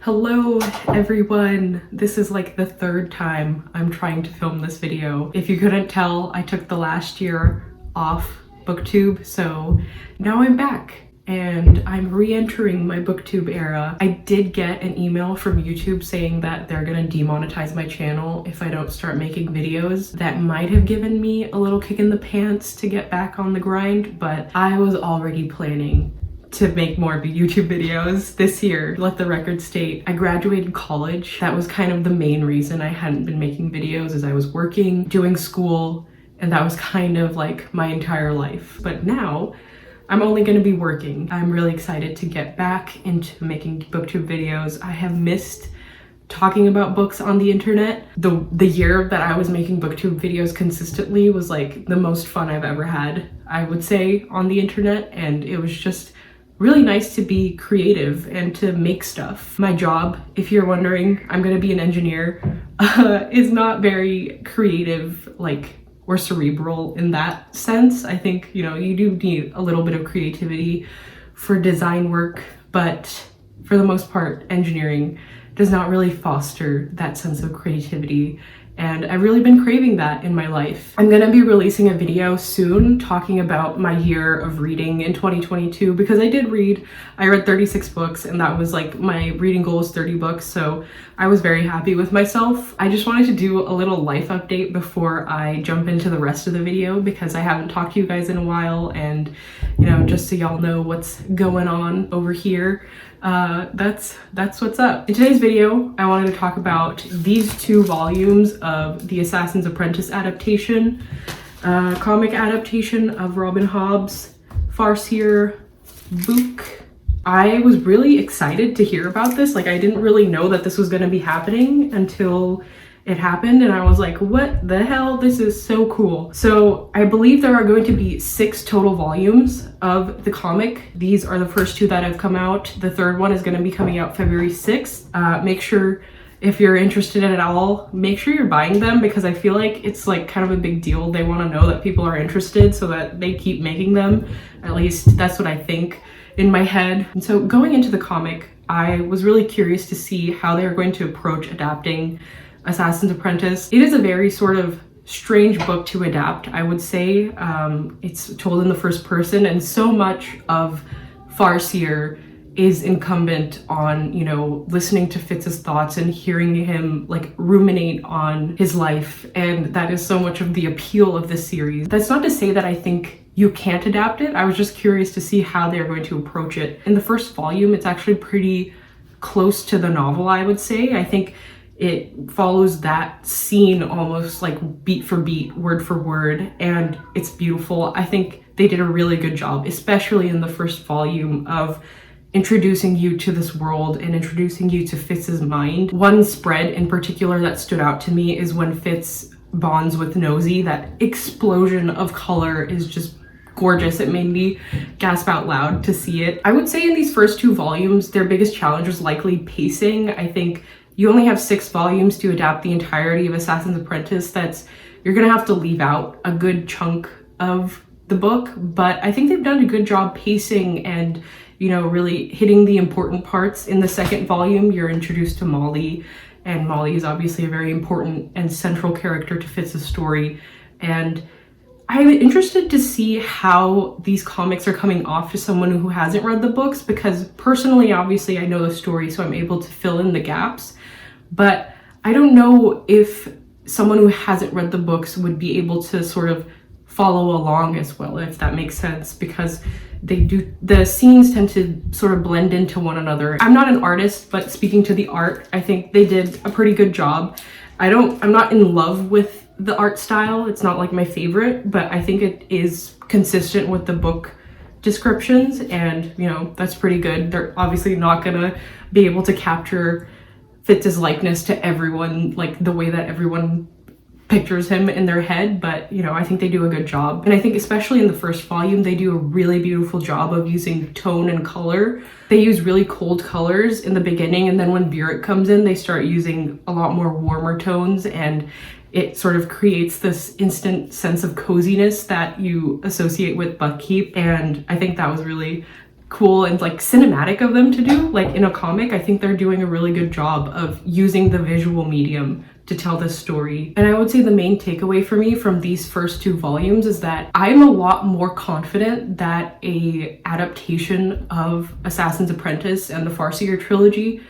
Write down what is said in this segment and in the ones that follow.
Hello everyone! This is like the third time I'm trying to film this video. If you couldn't tell, I took the last year off booktube, so now I'm back and I'm re-entering my booktube era. I did get an email from YouTube saying that they're gonna demonetize my channel if I don't start making videos. That might have given me a little kick in the pants to get back on the grind, but I was already planning to make more YouTube videos this year. Let the record state, I graduated college. That was kind of the main reason I hadn't been making videos, is I was working, doing school, and that was kind of like my entire life. But now I'm only going to be working. I'm really excited to get back into making booktube videos. I have missed talking about books on the internet. The year that I was making booktube videos consistently was like the most fun I've ever had, I would say, on the internet, and it was just really nice to be creative and to make stuff. My job, if you're wondering, I'm gonna be an engineer, is not very creative, or cerebral in that sense. I think, you do need a little bit of creativity for design work, but for the most part, engineering does not really foster that sense of creativity. And I've really been craving that in my life. I'm gonna be releasing a video soon talking about my year of reading in 2022, because I did read. I read 36 books, and that was like my reading goal was 30 books, so I was very happy with myself. I just wanted to do a little life update before I jump into the rest of the video, because I haven't talked to you guys in a while, and just so y'all know what's going on over here. That's what's up. In today's video, I wanted to talk about these two volumes of the Assassin's Apprentice adaptation, comic adaptation of Robin Hobb's Farseer book. I was really excited to hear about this. I didn't really know that this was going to be happening until it happened, and I was like, what the hell? This is so cool. So I believe there are going to be 6 total volumes of the comic. These are the first 2 that have come out. The third one is going to be coming out February 6th. Make sure, if you're interested in it at all, make sure you're buying them, because I feel like it's kind of a big deal. They want to know that people are interested so that they keep making them. At least that's what I think in my head. And so going into the comic, I was really curious to see how they're going to approach adapting Assassin's Apprentice. It is a very sort of strange book to adapt, I would say. It's told in the first person, and so much of Farseer is incumbent on, listening to Fitz's thoughts and hearing him ruminate on his life, and that is so much of the appeal of this series. That's not to say that I think you can't adapt it. I was just curious to see how they're going to approach it. In the first volume, it's actually pretty close to the novel, I would say. I think it follows that scene almost beat for beat, word for word, and it's beautiful. I think they did a really good job, especially in the first volume, of introducing you to this world and introducing you to Fitz's mind. One spread in particular that stood out to me is when Fitz bonds with Nosy. That explosion of color is just gorgeous. It made me gasp out loud to see it. I would say in these first 2 volumes, their biggest challenge was likely pacing. I think you only have 6 volumes to adapt the entirety of Assassin's Apprentice. You're gonna have to leave out a good chunk of the book, but I think they've done a good job pacing and, really hitting the important parts. In the second volume, you're introduced to Molly, and Molly is obviously a very important and central character to Fitz's story. And I'm interested to see how these comics are coming off to someone who hasn't read the books, because personally, obviously, I know the story, so I'm able to fill in the gaps. But I don't know if someone who hasn't read the books would be able to sort of follow along as well, if that makes sense, because the scenes tend to sort of blend into one another. I'm not an artist, but speaking to the art, I think they did a pretty good job. I'm not in love with the art style. It's not my favorite, but I think it is consistent with the book descriptions, and that's pretty good. They're obviously not gonna be able to capture Fitz's likeness to everyone the way that everyone pictures him in their head, but I think they do a good job. And I think especially in the first volume, they do a really beautiful job of using tone and color. They use really cold colors in the beginning, and then when Burrett comes in, they start using a lot more warmer tones, and it sort of creates this instant sense of coziness that you associate with Buckkeep. And I think that was really cool and like cinematic of them to do. Like in a comic, I think they're doing a really good job of using the visual medium to tell this story. And I would say the main takeaway for me from these first 2 volumes is that I'm a lot more confident that a adaptation of Assassin's Apprentice and the Farseer trilogy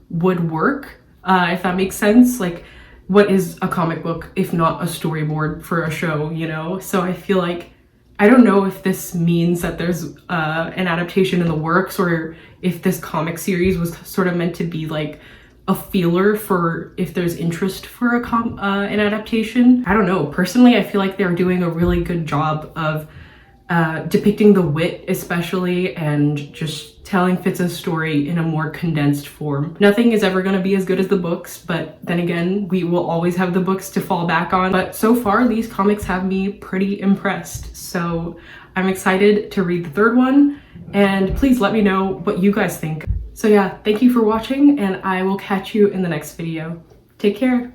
would work, if that makes sense. Like, what is a comic book if not a storyboard for a show, you know? So I feel like, I don't know if this means that there's an adaptation in the works, or if this comic series was sort of meant to be like a feeler for if there's interest for an adaptation. I don't know. Personally, I feel like they're doing a really good job of depicting the wit especially, and just telling Fitz's story in a more condensed form. Nothing is ever going to be as good as the books, but then again, we will always have the books to fall back on. But so far, these comics have me pretty impressed. So I'm excited to read the 3rd one, and please let me know what you guys think. So yeah, thank you for watching, and I will catch you in the next video. Take care.